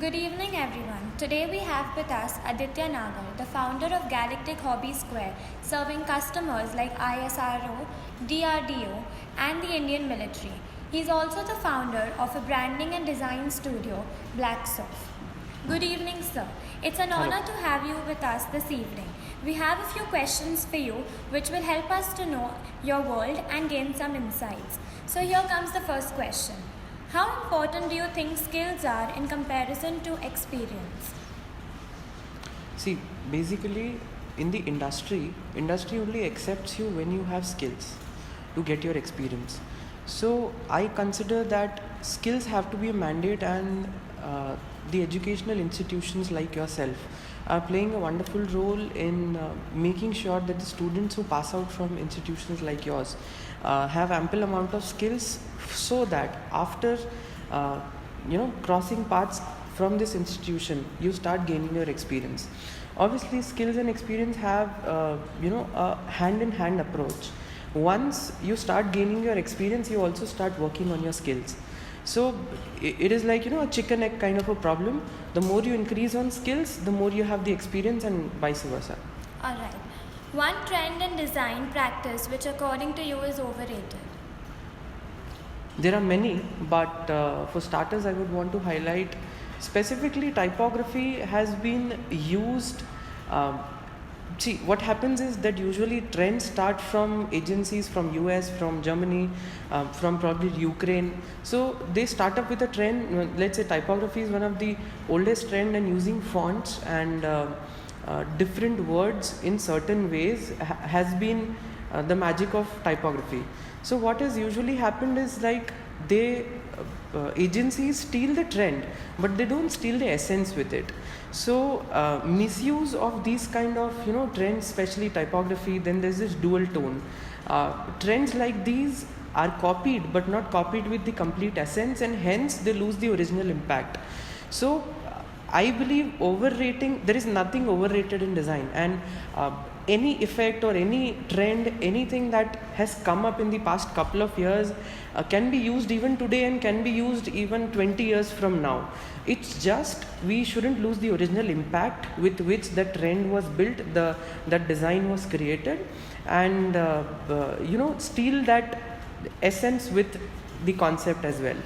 Good evening, everyone. Today we have with us Aditya Nagar, the founder of Galactic Hobby Square, serving customers like ISRO, DRDO, and the Indian military. He is also the founder of a branding and design studio, Blacksof. Good evening, sir. It's an honor to have you with us this evening. We have a few questions for you which will help us to know your world and gain some insights. So here comes the first question. How important do you think skills are in comparison to experience? See, basically in the industry only accepts you when you have skills to get your experience. So I consider that skills have to be a mandate, and the educational institutions like yourself are playing a wonderful role in making sure that the students who pass out from institutions like yours have ample amount of skills, so that after crossing paths from this institution, you start gaining your experience. Obviously, skills and experience have a hand-in-hand approach. Once you start gaining your experience, you also start working on your skills. So it is like a chicken egg kind of a problem. The more you increase on skills, the more you have the experience, and vice versa. Alright. One trend in design practice which according to you is overrated. There are many, but for starters I would want to highlight specifically typography has been used. See, what happens is that usually trends start from agencies from US, from Germany, from probably Ukraine. So they start up with a trend. Let's say typography is one of the oldest trend, and using fonts and different words in certain ways has been the magic of typography. So what has usually happened is like agencies steal the trend, but they don't steal the essence with it. So misuse of these kind of trends, especially typography. Then there's this dual tone. Trends like these are copied, but not copied with the complete essence, and hence they lose the original impact. So I believe there is nothing overrated in design, and any effect or any trend, anything that has come up in the past couple of years can be used even today and can be used even 20 years from now. It's just we shouldn't lose the original impact with which the trend was built, that design was created, and steal that essence with the concept as well.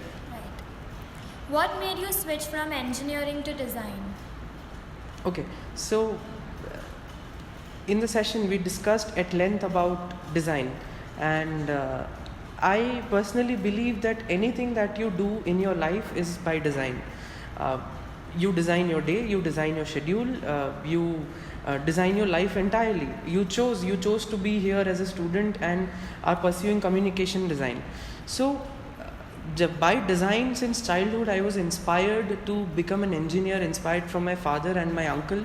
What made you switch from engineering to design? Okay, so in the session we discussed at length about design, and I personally believe that anything that you do in your life is by design. You design your day, you design your schedule, you design your life entirely. You chose to be here as a student and are pursuing communication design. So by design, since childhood I was inspired to become an engineer, inspired from my father and my uncle,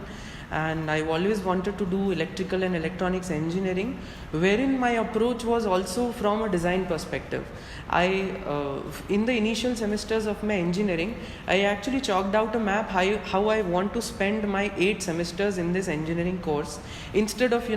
and I've always wanted to do electrical and electronics engineering, wherein my approach was also from a design perspective. In the initial semesters of my engineering, I actually chalked out a map how I want to spend my 8 semesters in this engineering course, instead of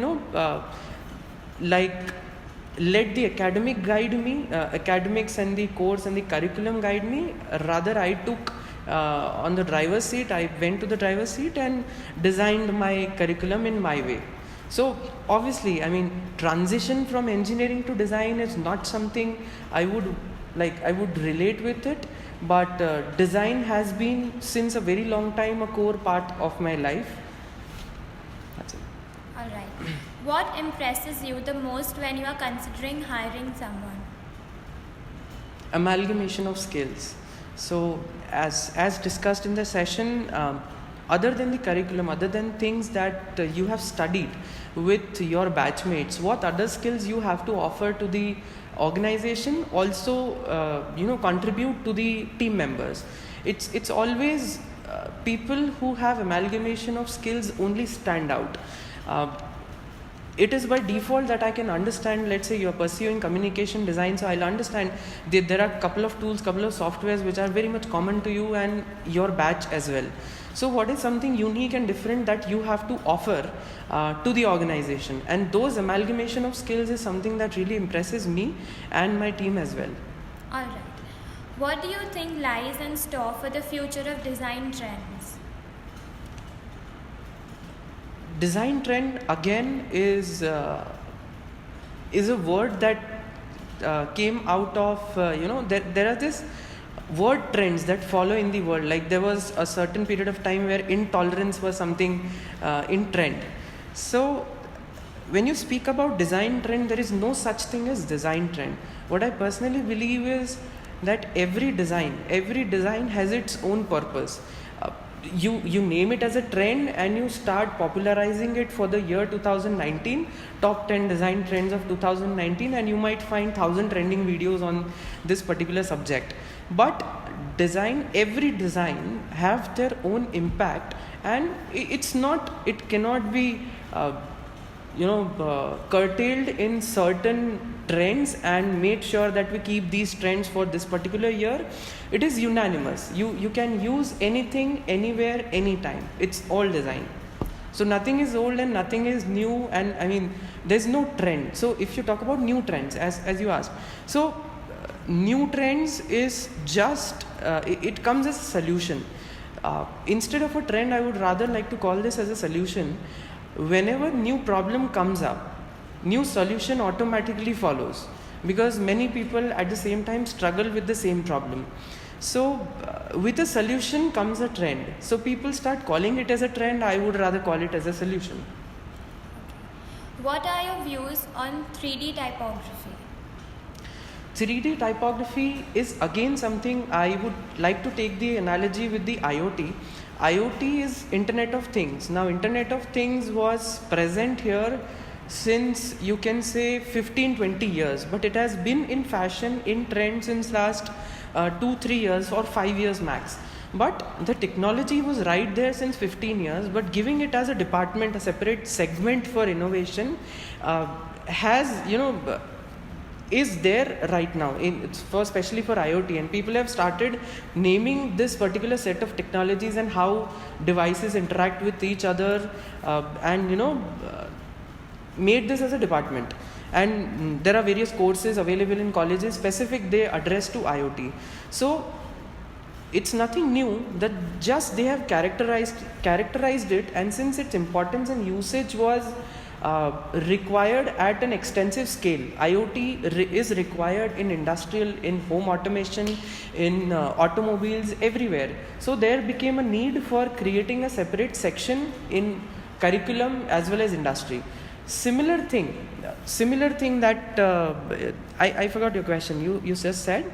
let the academic guide me, academics and the course and the curriculum guide me. Rather, I took on the driver's seat. I went to the driver's seat and designed my curriculum in my way. So obviously, transition from engineering to design is not something I would relate with it, but design has been since a very long time a core part of my life. That's it. All right. What impresses you the most when you are considering hiring someone? Amalgamation of skills. So as discussed in the session, other than the curriculum, other than things that you have studied with your batchmates, what other skills you have to offer to the organization also contribute to the team members. It's always people who have amalgamation of skills only stand out. It is by default that I can understand, let's say you're pursuing communication design, so I'll understand that there are a couple of tools, couple of softwares which are very much common to you and your batch as well. So what is something unique and different that you have to offer to the organization? And those amalgamation of skills is something that really impresses me and my team as well. Alright. What do you think lies in store for the future of design trends? Design trend again is a word that came out of there are this word trends that follow in the world. Like there was a certain period of time where intolerance was something in trend. So when you speak about design trend, there is no such thing as design trend. What I personally believe is that every design has its own purpose. You name it as a trend and you start popularizing it for the year 2019, top 10 design trends of 2019, and you might find 1,000 trending videos on this particular subject. But every design have their own impact, and it cannot be curtailed in certain trends and made sure that we keep these trends for this particular year. It is unanimous. You can use anything, anywhere, anytime. It's all design. So nothing is old and nothing is new, and I mean there's no trend. So if you talk about new trends, as you asked, so new trends is just it comes as a solution. Instead of a trend, I would rather like to call this as a solution. Whenever new problem comes up, new solution automatically follows, because many people at the same time struggle with the same problem. So with a solution comes a trend. So people start calling it as a trend. I would rather call it as a solution. What are your views on 3D typography? 3D typography is again something I would like to take the analogy with the IoT. IoT is Internet of Things. Now Internet of Things was present here since you can say 15-20 years, but it has been in fashion, in trend since last 2-3 years or 5 years max. But the technology was right there since 15 years, but giving it as a department, a separate segment for innovation is there right now, especially for IoT, and people have started naming this particular set of technologies and how devices interact with each other, made this as a department. And there are various courses available in colleges specific they address to IoT. So it's nothing new, that just they have characterized it, and since its importance and usage was required at an extensive scale. IoT is required in industrial, in home automation, in automobiles, everywhere. So there became a need for creating a separate section in curriculum as well as industry. Similar thing that I forgot your question. You just said.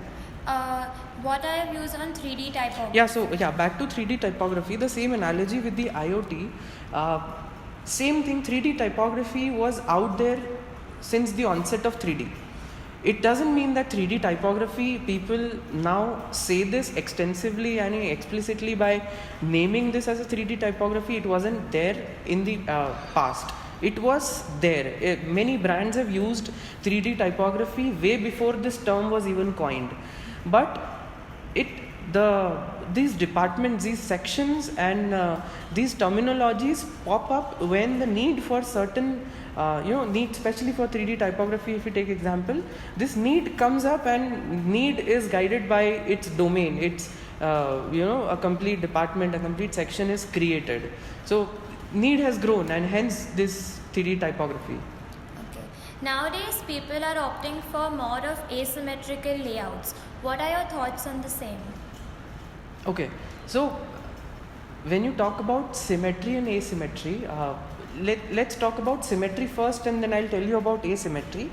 What are your views on 3D typography? Back to 3D typography. The same analogy with the IoT. Same thing, 3D typography was out there since the onset of 3D. It doesn't mean that 3D typography, people now say this extensively and explicitly by naming this as a 3D typography. It wasn't there in the past. It was there. Many brands have used 3D typography way before this term was even coined. But these departments, these sections and these terminologies pop up when the need for certain need, especially for 3D typography, if you take example, this need comes up, and need is guided by its domain. It's a complete department, a complete section is created. So need has grown, and hence this 3D typography. Okay. Nowadays people are opting for more of asymmetrical layouts. What are your thoughts on the same? Okay, so when you talk about symmetry and asymmetry, let's talk about symmetry first, and then I'll tell you about asymmetry.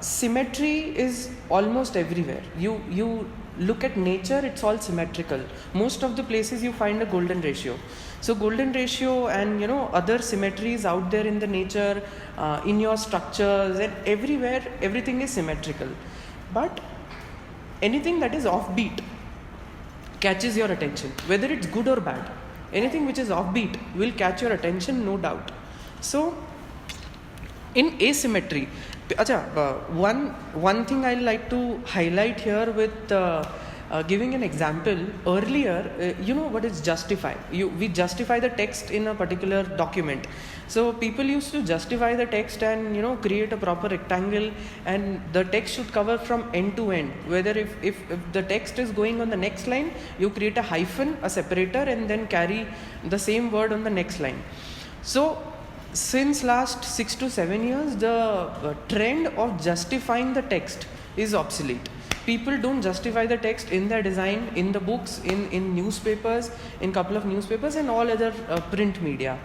Symmetry is almost everywhere. You look at nature, it's all symmetrical. Most of the places you find a golden ratio. So golden ratio and other symmetries out there in the nature, in your structures, and everywhere, everything is symmetrical. But anything that is offbeat catches your attention, whether it's good or bad. Anything which is offbeat will catch your attention, no doubt. So in asymmetry, one thing I like to highlight here with Giving an example, earlier, you know what is justify? We justify the text in a particular document. So people used to justify the text and create a proper rectangle, and the text should cover from end to end. Whether if the text is going on the next line, you create a hyphen, a separator, and then carry the same word on the next line. So since last 6 to 7 years, the trend of justifying the text is obsolete. People don't justify the text in their design, in the books, in newspapers, in couple of newspapers and all other print media.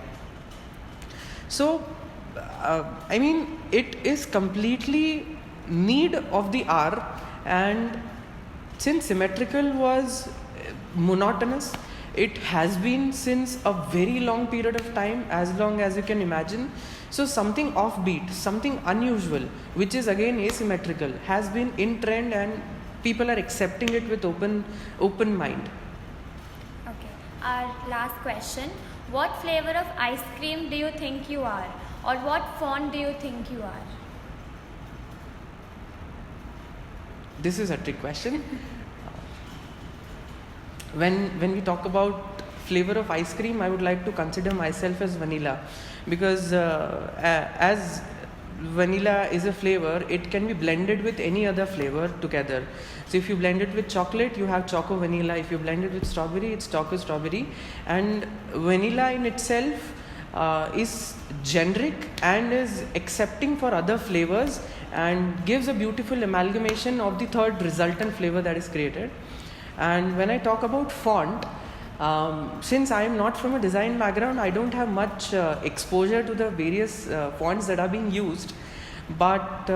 So, I mean, it is completely need of the hour, and since symmetrical was monotonous, it has been since a very long period of time, as long as you can imagine. So something offbeat, something unusual, which is again asymmetrical, has been in trend, and people are accepting it with open mind. Okay. Our last question. What flavor of ice cream do you think you are? Or what font do you think you are? This is a trick question. When we talk about flavor of ice cream, I would like to consider myself as vanilla, because as vanilla is a flavor, it can be blended with any other flavor together. So if you blend it with chocolate, you have choco vanilla. If you blend it with strawberry, it's choco strawberry. And vanilla in itself is generic and is accepting for other flavors, and gives a beautiful amalgamation of the third resultant flavor that is created. And when I talk about font, since I am not from a design background, I don't have much exposure to the various fonts that are being used, but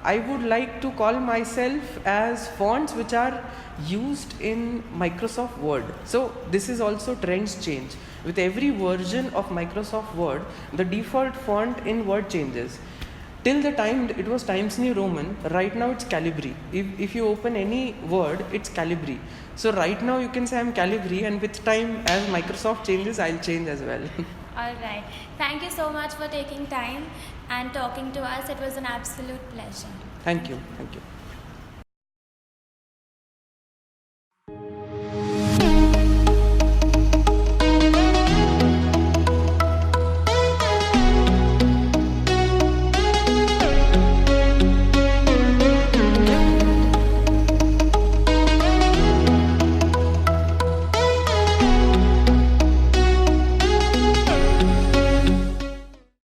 I would like to call myself as fonts which are used in Microsoft Word. So this is also trends change. With every version of Microsoft Word, the default font in Word changes. Till the time it was Times New Roman, right now it's Calibri. If you open any word, it's Calibri. So right now you can say I'm Calibri, and with time, as Microsoft changes, I'll change as well. Alright. Thank you so much for taking time and talking to us. It was an absolute pleasure. Thank you.